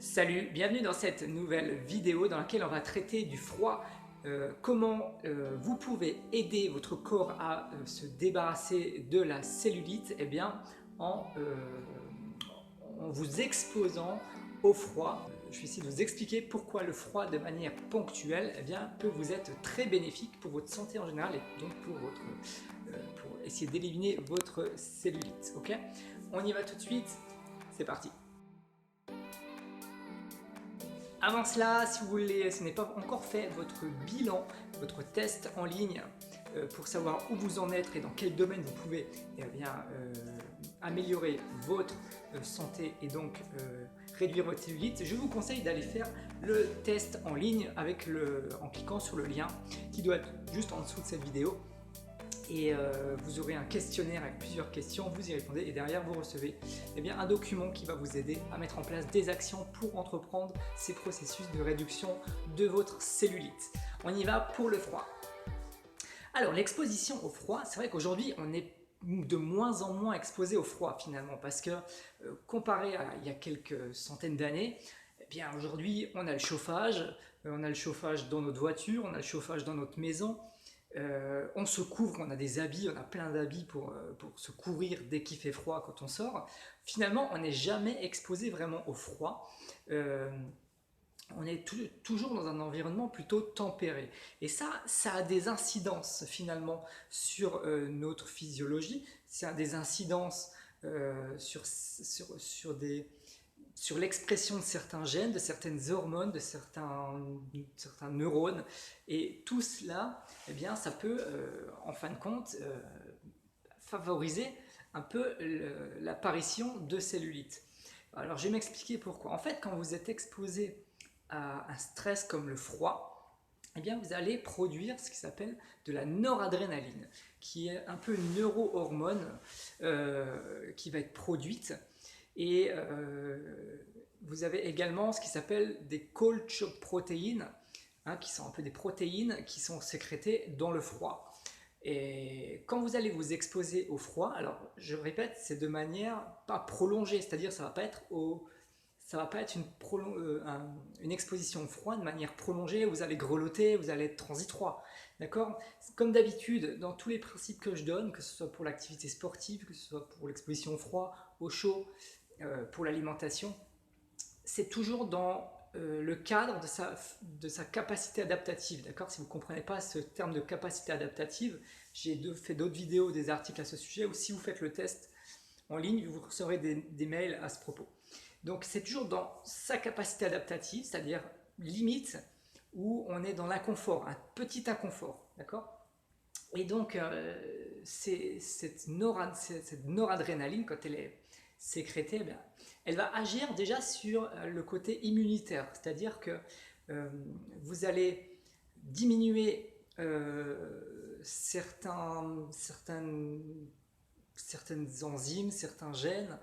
Salut, bienvenue dans cette nouvelle vidéo dans laquelle on va traiter du froid, comment vous pouvez aider votre corps à se débarrasser de la cellulite en, euh, en vous exposant au froid. Je vais essayer de vous expliquer pourquoi le froid de manière ponctuelle peut vous être très bénéfique pour votre santé en général et donc pour essayer d'éliminer votre cellulite. Ok, on y va tout de suite, c'est parti. Avant cela, si vous voulez, ce n'est pas encore fait, votre bilan, votre test en ligne pour savoir où vous en êtes et dans quel domaine vous pouvez améliorer votre santé et donc réduire votre cellulite, je vous conseille d'aller faire le test en ligne en cliquant sur le lien qui doit être juste en dessous de cette vidéo. Et vous aurez un questionnaire avec plusieurs questions, vous y répondez et derrière vous recevez un document qui va vous aider à mettre en place des actions pour entreprendre ces processus de réduction de votre cellulite. On y va pour le froid. Alors l'exposition au froid, c'est vrai qu'aujourd'hui on est de moins en moins exposé au froid finalement parce que comparé à il y a quelques centaines d'années, aujourd'hui on a le chauffage dans notre voiture, on a le chauffage dans notre maison. On se couvre, on a des habits, on a plein d'habits pour se couvrir dès qu'il fait froid quand on sort. Finalement, on n'est jamais exposé vraiment au froid. On est toujours dans un environnement plutôt tempéré. Et ça a des incidences finalement sur notre physiologie. Ça a des incidences sur l'expression de certains gènes, de certaines hormones, de certains neurones. Et tout cela, ça peut, en fin de compte, favoriser un peu l'apparition de cellulite. Alors, je vais m'expliquer pourquoi. En fait, quand vous êtes exposé à un stress comme le froid, vous allez produire ce qui s'appelle de la noradrénaline, qui est un peu une neurohormone qui va être produite. Et vous avez également ce qui s'appelle des colchoprotéines, qui sont un peu des protéines qui sont sécrétées dans le froid. Et quand vous allez vous exposer au froid, alors je répète, c'est de manière pas prolongée, c'est-à-dire ça va pas être une exposition au froid de manière prolongée, vous allez grelotter, vous allez être transitoire. D'accord? Comme d'habitude, dans tous les principes que je donne, que ce soit pour l'activité sportive, que ce soit pour l'exposition au froid, au chaud, pour l'alimentation, c'est toujours dans le cadre de sa capacité adaptative. D'accord? Si vous ne comprenez pas ce terme de capacité adaptative, j'ai fait d'autres vidéos, des articles à ce sujet, ou si vous faites le test en ligne, vous recevrez des mails à ce propos. Donc c'est toujours dans sa capacité adaptative, c'est-à-dire limite où on est dans l'inconfort, un petit inconfort. D'accord? Et donc cette noradrénaline, quand elle est sécrétée, elle va agir déjà sur le côté immunitaire, c'est-à-dire que vous allez diminuer certaines enzymes, certains gènes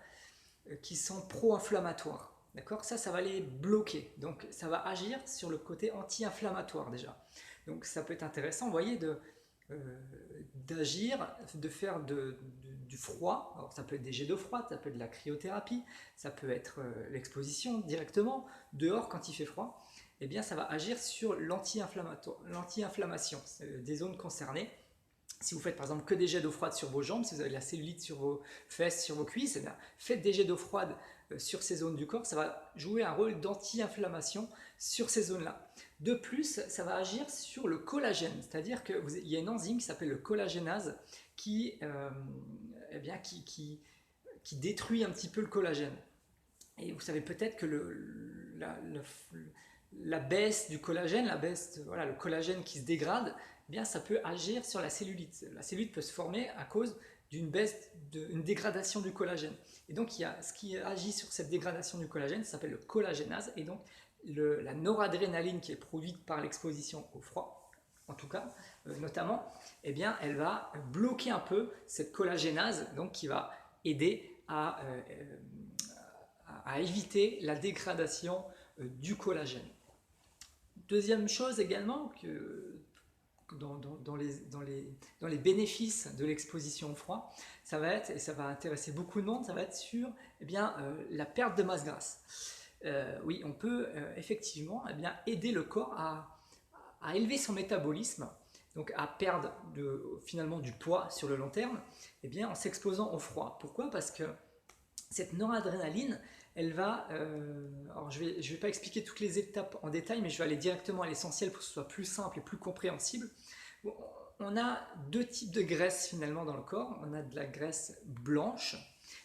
qui sont pro-inflammatoires. D'accord? Ça va les bloquer. Donc ça va agir sur le côté anti-inflammatoire déjà. Donc ça peut être intéressant, vous voyez, d'agir, de faire du froid. Alors, ça peut être des jets d'eau froide, ça peut être de la cryothérapie, ça peut être l'exposition directement dehors quand il fait froid. Ça va agir sur l'anti-inflammation des zones concernées. Si vous faites par exemple que des jets d'eau froide sur vos jambes, si vous avez de la cellulite sur vos fesses, sur vos cuisses, faites des jets d'eau froide sur ces zones du corps, ça va jouer un rôle d'anti-inflammation sur ces zones-là. De plus, ça va agir sur le collagène, c'est-à-dire qu'il y a une enzyme qui s'appelle le collagénase qui détruit un petit peu le collagène. Et vous savez peut-être que la baisse du collagène, le collagène qui se dégrade, ça peut agir sur la cellulite. La cellulite peut se former à cause d'une dégradation du collagène. Et donc, il y a ce qui agit sur cette dégradation du collagène, ça s'appelle le collagénase. Et donc, la noradrénaline qui est produite par l'exposition au froid, en tout cas, notamment, elle va bloquer un peu cette collagénase, donc qui va aider à éviter la dégradation du collagène. Deuxième chose également, dans les bénéfices de l'exposition au froid, ça va être, et ça va intéresser beaucoup de monde, ça va être sur la perte de masse grasse. oui, on peut effectivement eh bien, aider le corps à élever son métabolisme, donc à perdre finalement du poids sur le long terme, eh bien, en s'exposant au froid. Pourquoi? Parce que cette noradrénaline, elle va... alors je vais pas expliquer toutes les étapes en détail, mais je vais aller directement à l'essentiel pour que ce soit plus simple et plus compréhensible. Bon, on a deux types de graisse finalement dans le corps. On a de la graisse blanche,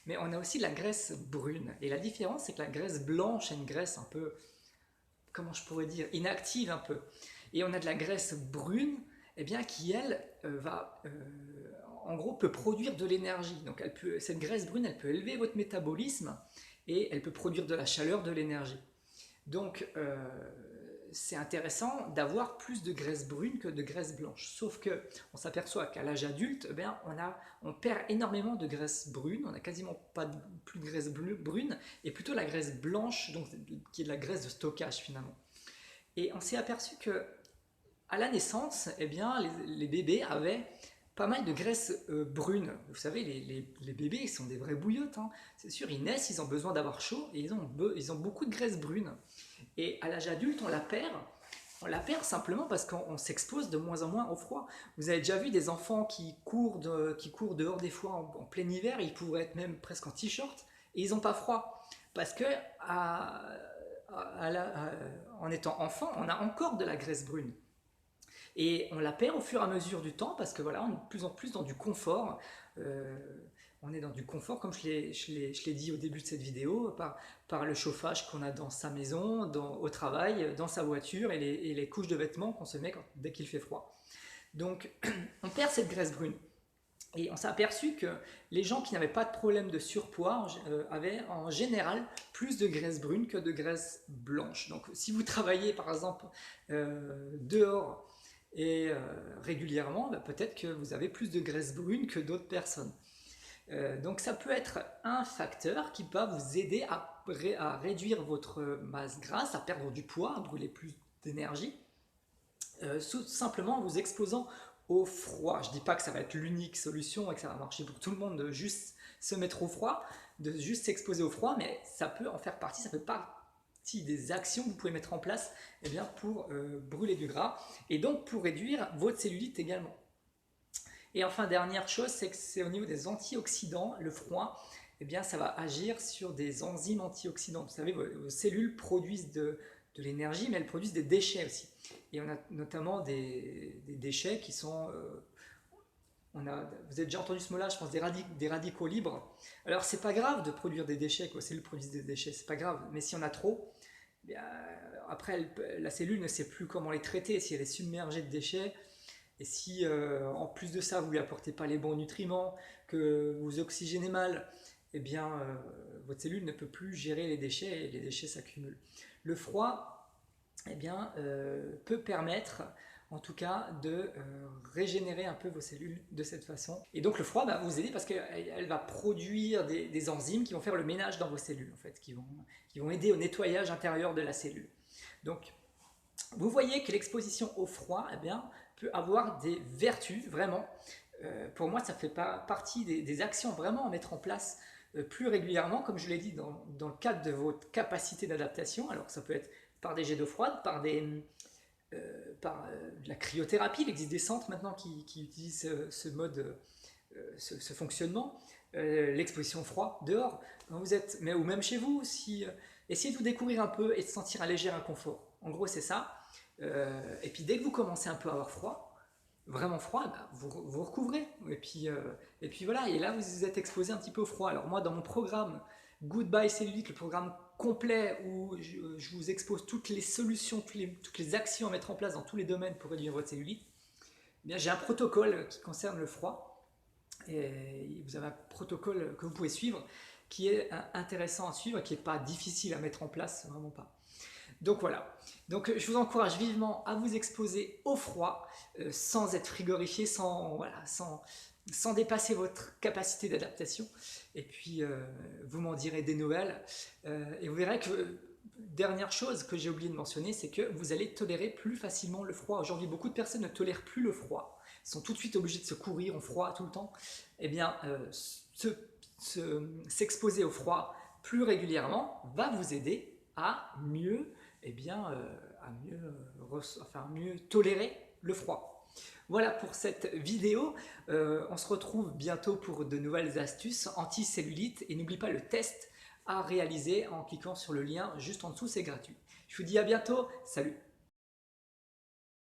mais on a aussi de la graisse brune. Et la différence, c'est que la graisse blanche est une graisse un peu, comment je pourrais dire, inactive un peu. Et on a de la graisse brune, eh bien, qui elle en gros, peut produire de l'énergie. Donc cette graisse brune, elle peut élever votre métabolisme et elle peut produire de la chaleur, de l'énergie. Donc c'est intéressant d'avoir plus de graisse brune que de graisse blanche. Sauf que on s'aperçoit qu'à l'âge adulte, eh bien, on perd énormément de graisse brune, on n'a quasiment plus de graisse brune, et plutôt la graisse blanche, donc, qui est de la graisse de stockage finalement. Et on s'est aperçu que à la naissance, eh bien, les bébés avaient pas mal de graisse brune. Vous savez, les bébés, ils sont des vrais bouillottes. Hein. C'est sûr, ils naissent, ils ont besoin d'avoir chaud et ils ont beaucoup de graisse brune. Et à l'âge adulte, on la perd. On la perd simplement parce qu'on s'expose de moins en moins au froid. Vous avez déjà vu des enfants qui courent dehors des fois en plein hiver, ils pourraient être même presque en t-shirt et ils n'ont pas froid. Parce que en étant enfant, on a encore de la graisse brune. Et on la perd au fur et à mesure du temps parce que voilà, on est de plus en plus dans du confort. On est dans du confort, comme je l'ai dit au début de cette vidéo, par le chauffage qu'on a dans sa maison, au travail, dans sa voiture et les couches de vêtements qu'on se met dès qu'il fait froid. Donc on perd cette graisse brune. Et on s'est aperçu que les gens qui n'avaient pas de problème de surpoids avaient en général plus de graisse brune que de graisse blanche. Donc si vous travaillez par exemple dehors et régulièrement, peut-être que vous avez plus de graisse brune que d'autres personnes. Donc ça peut être un facteur qui va vous aider à réduire votre masse grasse, à perdre du poids, à brûler plus d'énergie, simplement en vous exposant au froid. Je ne dis pas que ça va être l'unique solution et que ça va marcher pour tout le monde de juste se mettre au froid, de juste s'exposer au froid, mais ça peut en faire partie, ça fait partie des actions que vous pouvez mettre en place eh bien, pour brûler du gras et donc pour réduire votre cellulite également. Et enfin, dernière chose, c'est que c'est au niveau des antioxydants, le froid, eh bien, ça va agir sur des enzymes antioxydants. Vous savez, vos cellules produisent de l'énergie, mais elles produisent des déchets aussi. Et on a notamment des déchets qui sont... vous avez déjà entendu ce mot-là, je pense, des radicaux libres. Alors, c'est pas grave de produire des déchets, que vos cellules produisent des déchets, c'est pas grave. Mais si on a trop, eh bien, après, la cellule ne sait plus comment les traiter. Si elle est submergée de déchets, et si en plus de ça vous lui apportez pas les bons nutriments, que vous oxygénez mal, eh bien votre cellule ne peut plus gérer les déchets et les déchets s'accumulent. Le froid eh bien, peut permettre en tout cas de régénérer un peu vos cellules de cette façon. Et donc le froid va vous aider parce qu'elle va produire des enzymes qui vont faire le ménage dans vos cellules en fait, qui vont aider au nettoyage intérieur de la cellule. Donc vous voyez que l'exposition au froid eh bien, peut avoir des vertus, vraiment. Pour moi, ça fait partie des actions vraiment à mettre en place plus régulièrement, comme je l'ai dit, dans le cadre de votre capacité d'adaptation. Alors, ça peut être par des jets d'eau froide, par de la cryothérapie. Il existe des centres maintenant qui utilisent ce mode, ce fonctionnement. L'exposition au froid dehors, quand vous êtes, ou même chez vous, essayez de vous découvrir un peu et de sentir un léger inconfort. En gros, c'est ça. Et puis dès que vous commencez un peu à avoir froid, vraiment froid, vous recouvrez. Et puis voilà, et là vous êtes exposé un petit peu au froid. Alors moi dans mon programme Goodbye Cellulite, le programme complet où je vous expose toutes les solutions, toutes les actions à mettre en place dans tous les domaines pour réduire votre cellulite, eh bien j'ai un protocole qui concerne le froid. Et vous avez un protocole que vous pouvez suivre qui est intéressant à suivre, qui n'est pas difficile à mettre en place, vraiment pas. Donc voilà, donc je vous encourage vivement à vous exposer au froid sans être frigorifié, sans dépasser votre capacité d'adaptation. Et puis vous m'en direz des nouvelles. Et vous verrez que, dernière chose que j'ai oublié de mentionner, c'est que vous allez tolérer plus facilement le froid. Aujourd'hui, beaucoup de personnes ne tolèrent plus le froid, sont tout de suite obligées de se courir en froid tout le temps. Eh bien, s'exposer au froid plus régulièrement va vous aider à mieux, eh bien, mieux tolérer le froid. Voilà pour cette vidéo. On se retrouve bientôt pour de nouvelles astuces anti-cellulite. Et n'oublie pas le test à réaliser en cliquant sur le lien juste en dessous, c'est gratuit. Je vous dis à bientôt, salut!